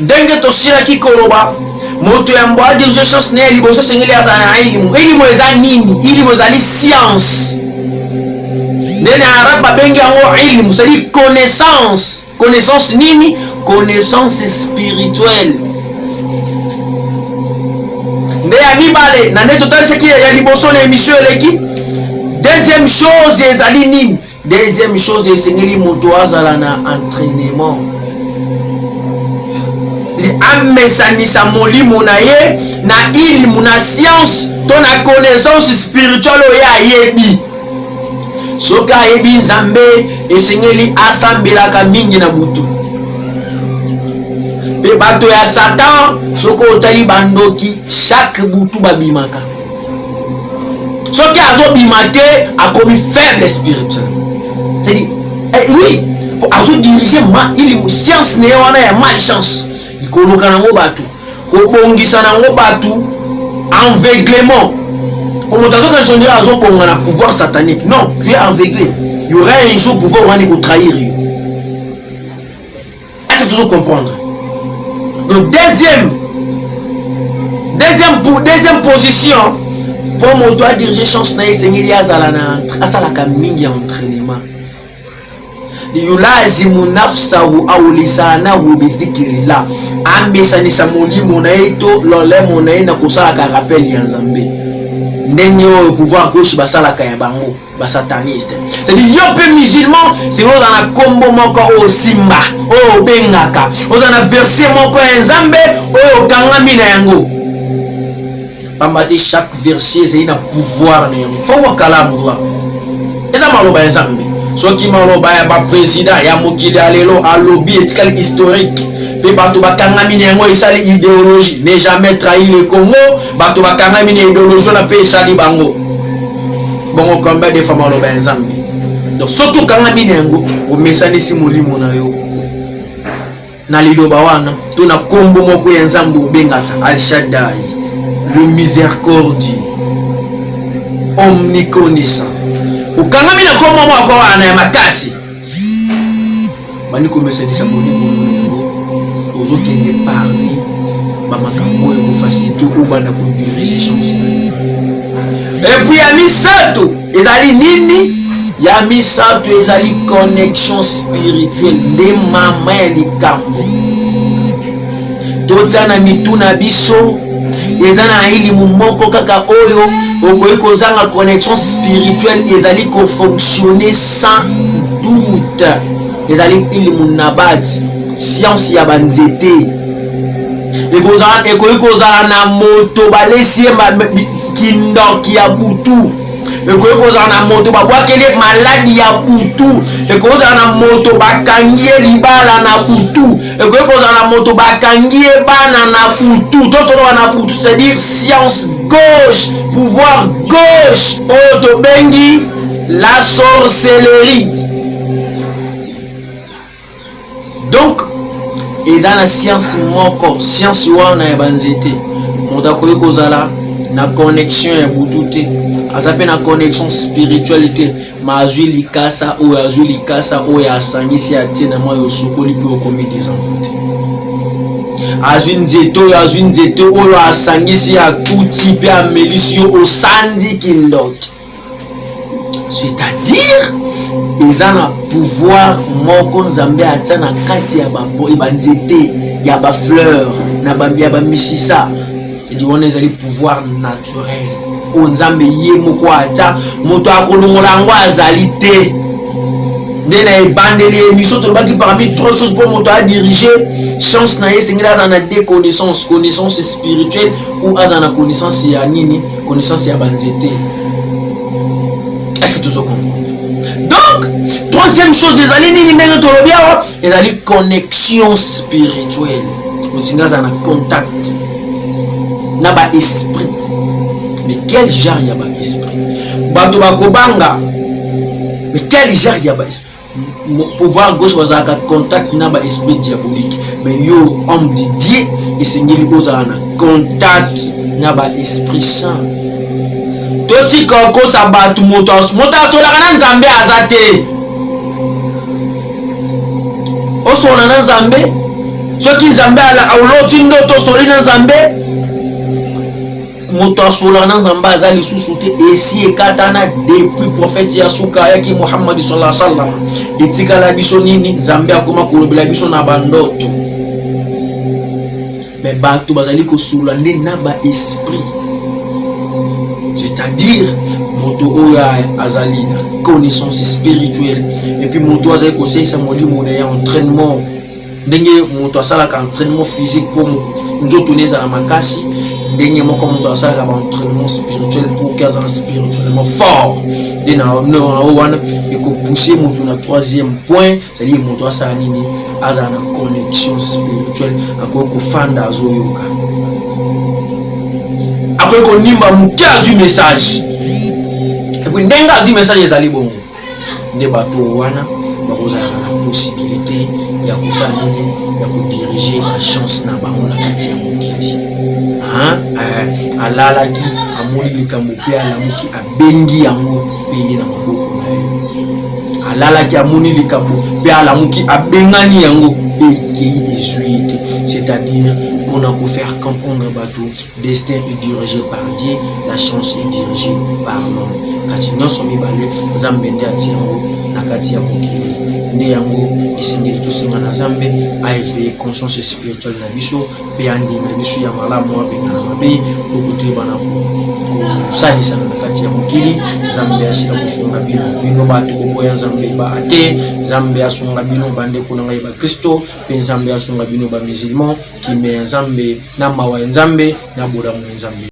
ndenge tosila kikoloba moto ya mbo adirige chance na liboso sengeli azana elimu eza nini elimu ezali science ndene araba bengi yango elimu c'est connaissance nini connaissance spirituelle nde ya mibale na nde totalisaki ya liboso na émission eleki deuxième chose ezali nini deuxième chose esengeli moto azala na entraînement amesanisa molimo na ye na ilimu na science to na connaissance spirituelle oyo ayebi soki ayebi nzambe esengeli asambelaka mingi na butu mpe bato ya satan soki otali bandoki chaque butu babimaka soki azobima te akomi faible spirituel c'est-à-dire oui azodirige ilimu science na ye wana ya malchance koluka nango batu kobongisa nango batu aveuglement moto azokanisa ndira azobonga na pouvoir satanique non tu es aveuglé il y aura un jour pouvoir wani kotrahir yo est-ce que tu veux comprendre donc deuxième position pour moto adiriger chance na esengeli azala na asalaka mingi ya entraînement yulazimu nafsahu au lisanahu bidhikrillah amesanisa molimo na yeto lolemo na ye na kosalaka rappel ya nzambe ndenge oyo pouvoir gauche basalaka ya bango basataniste c'est-à-dire yo mpe musulman c'est oza na kombo moko oyo simba oyo obengaka oza na verset moko ya nzambe oyo okangami na yango pamba te chaque verset ezali na pouvoir na yango fo wakalamu droit eza maloba ya nzambe soki maloba ya baprésident ya mokili ya lelo alobi etikali historique mpe bato bakangami na yango esali idéologie ne jamais trahir le Congo bato bakangami na idéologie wana mpe esali bango bongo combien de fois maloba ya nzambe donc soki okangami na yango omesanisi molimo na yo na liloba wana to na kombo moko ya nzambe obengaka Al-Shaddai le miséricorde omniconnaissant ukangami na kombo moko wana ya makasi bani komesanisa molimo ozokende parmi bamakambo oyo kofacilité obanda kodirige chance et puis ya misato ezali nini ya misato ezali connexion spirituelle nde mama ya likambo toza na mituna biso eza na ilimu moko kaka oyo okoki kozanga connexion spirituelle ezali kofonctionner sans doute ezali ilimu na bati science ya banzete ekoki kozala na moto balesi kindoki ya butu ekoki kozala na moto babwakeli maladi ya butu ekoki kozala na moto bakangi ye libala na butu ekoki kozala na moto bakangi ye bana na butu totoloba na butu c'est-à-dire science gauche pouvoir gauche oyo tobengi la sorcellerie. Donc eza na science moko science wana ya banzete moto akoki kozala na connexion ya butu te aza mpe na connexion spirituelle te ma azwi likasa oyo asangisi atie na mwa yosokoli mpe okomi desenvoûté azwi nzete oyo asangisi akuti mpe amelisi yo osandi kindoki c'est-à-dire eza na pouvoir moko nzambe atia na kati ya banzete ya bafleur na ya bamisisa edi wana ezali pouvoir naturel oyo nzambe ye moko ata moto akolongola yango azali te nde na ebandeli émission tolobaki parmi trois choses mpo moto adirige chance na ye esengeli aza na deux connaissance spirituelle ou aza na connaissance ya nini connaissance ya banzete. Est-ce que tu comprends? Donc troisième chose ezali nini ndenge tolobi awa ezali connexion spirituelle mosinga aza na contact na ba esprit. Mais quel genre ya ba esprit bato bakobanga mais quel genre ya ba esprit pouvoir gauche bazalaka contact na ba esprit diabolique mais yo homme de Dieu esengeli ozala na contact na ba esprit saint. Totika okosa bato moto asolaka na nzambe aza te osola na nzambe soki nzambe ala auloti ndoto soli na nzambe moto asola na nzambe aza lisusu te esi ekatana depuis prophète ya suka yaki Muhammad sallallahu alaihi wasallam etikala biso nini nzambe akoma kolobela biso na bandoto mais bato bazali kosola nde na ba esprit, c'est-à-dire moto oya azali na connaissance spirituelle et puis moto azali koseisa molimo na ya entraînement ndenge moto asalaka entraînement physique pour nzoto neza na makasi ndenge moko moto asalaka ba entraînement spirituel pour que azala spirituellement fort de na wana et ko pousser moto na troisième point, c'est-à-dire moto asala nini azala na connexion spirituelle ako ko fanda azoyoka après ko nimba muke azu message et puis ndenga azu message ezali bongo nde bato wana bakozala na possibilité ya kusala nini ya kodiriger ma chance na bango na kati ya mokili. Alalaki amoni likambo pe alamuki abengi yango pe na maboko na ye, alalaki amoni likambo pe alamuki abengani yango pe kei désuété, c'est-à-dire on a pour faire comprendre bateau destin est dirigé par Dieu, la chance est dirigée par l'homme. Kati nyonso mibale nzambe nde atiango na kati ya mokili nde yango esengeli tosenga na nzambe aéveiller conscience spirituelle na biso pe andima biso ya malamu abenga na mabe okuteba na kosalisa na kati ya mokili. Nzambe asila kosunga bino bato boboya nzambe ba ate, nzambe asunga bino bandeko na ngai ba Kristo, pe nzambe asunga bino ba musulman kime nzambe na mawa nzambe na bodamu nzambe.